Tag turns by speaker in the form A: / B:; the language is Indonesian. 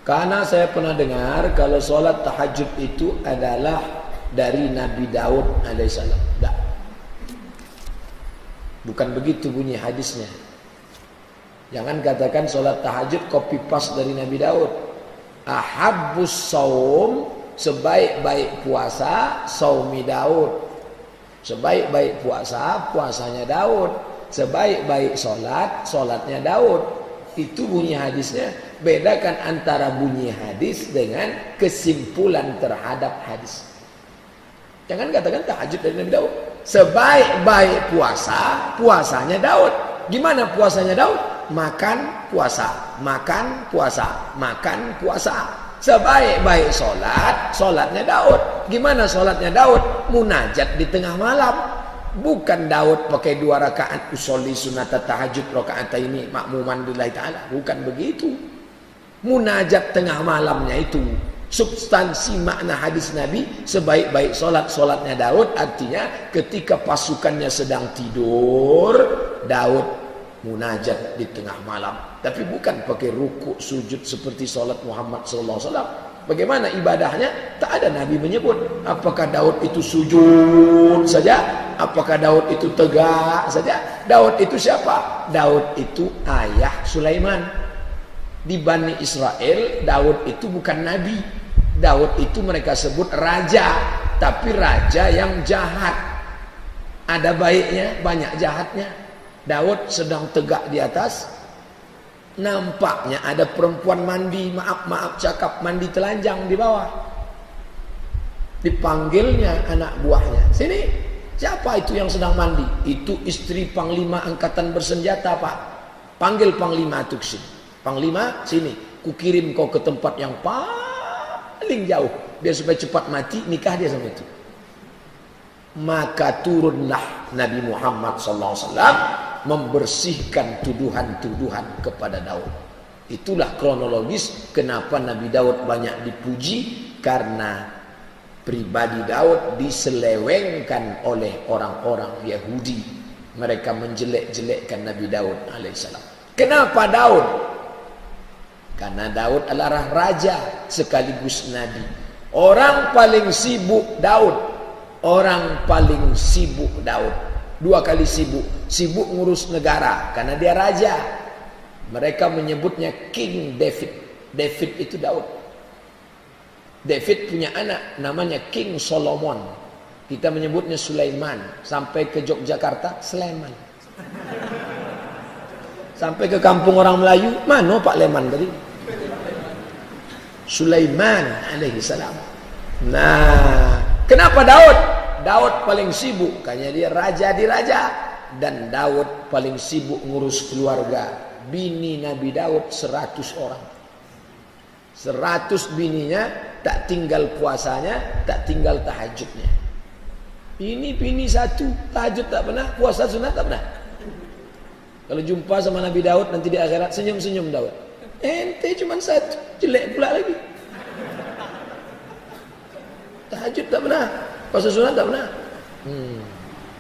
A: Karena saya pernah dengar kalau sholat tahajud itu adalah dari Nabi Daud alaihissalam. Tak. Bukan begitu bunyi hadisnya. Jangan katakan sholat tahajud copy paste dari Nabi Daud. Ahabbus saum, sebaik-baik puasa saumi Daud. Sebaik-baik puasa puasanya Daud. Sebaik-baik sholat sholatnya Daud. Itu bunyi hadisnya. Bedakan antara bunyi hadis dengan kesimpulan terhadap hadis. Jangan katakan tahajud dari Nabi Daud. Sebaik-baik puasa puasanya Daud. Gimana puasanya Daud? Makan puasa, makan puasa, makan puasa. Sebaik-baik sholatnya Daud. Gimana sholatnya Daud? Munajat di tengah malam. Bukan Daud pakai 2 rakaat usolli sunata tahajud rakaataini makmuman lillahi ta'ala. Bukan begitu. Munajat tengah malamnya itu substansi makna hadis Nabi. Sebaik-baik sholatnya Daud, artinya ketika pasukannya sedang tidur, Daud munajat di tengah malam. Tapi bukan pakai rukuk sujud seperti sholat Muhammad SAW. Bagaimana ibadahnya? Tak ada Nabi menyebut. Apakah Daud itu sujud saja? Apakah Daud itu tegak saja? Daud itu siapa? Daud itu ayah Sulaiman. Di Bani Israel, Daud itu bukan Nabi. Daud itu mereka sebut raja. Tapi raja yang jahat. Ada baiknya, banyak jahatnya. Daud sedang tegak di atas. Nampaknya ada perempuan mandi, maaf cakap, mandi telanjang di bawah. Dipanggilnya anak buahnya, sini, siapa itu yang sedang mandi? Itu istri Panglima Angkatan Bersenjata, Pak. Panggil Panglima itu kesini. Panglima, sini, kukirim kau ke tempat yang paling jauh, biar supaya cepat mati, nikah dia sama itu. Maka turunlah Nabi Muhammad SAW membersihkan tuduhan-tuduhan kepada Daud. Itulah kronologis kenapa Nabi Daud banyak dipuji, karena pribadi Daud diselewengkan oleh orang-orang Yahudi. Mereka menjelek-jelekkan Nabi Daud alaihissalam. Kenapa Daud? Karena Daud adalah raja sekaligus nabi. Orang paling sibuk Daud. Orang paling sibuk Daud. 2 kali sibuk. Sibuk ngurus negara karena dia raja. Mereka menyebutnya King David. David itu Daud. David punya anak namanya King Solomon. Kita menyebutnya Sulaiman. Sampai ke Yogyakarta, Sleman. Sampai ke kampung orang Melayu, mana Pak Leman tadi? Sulaiman alaihi salam. Nah, kenapa Daud? Daud paling sibuk, karena dia raja di raja. Dan Daud paling sibuk ngurus keluarga. Bini Nabi Daud 100 orang. 100 bininya, tak tinggal puasanya, tak tinggal tahajudnya. Ini bini 1, tahajud tak pernah, puasa sunat tak pernah. Kalau jumpa sama Nabi Daud nanti di akhirat, senyum-senyum Daud. Ente cuma 1, jelek pula lagi. Tahajud tak pernah, puasa sunat tak pernah.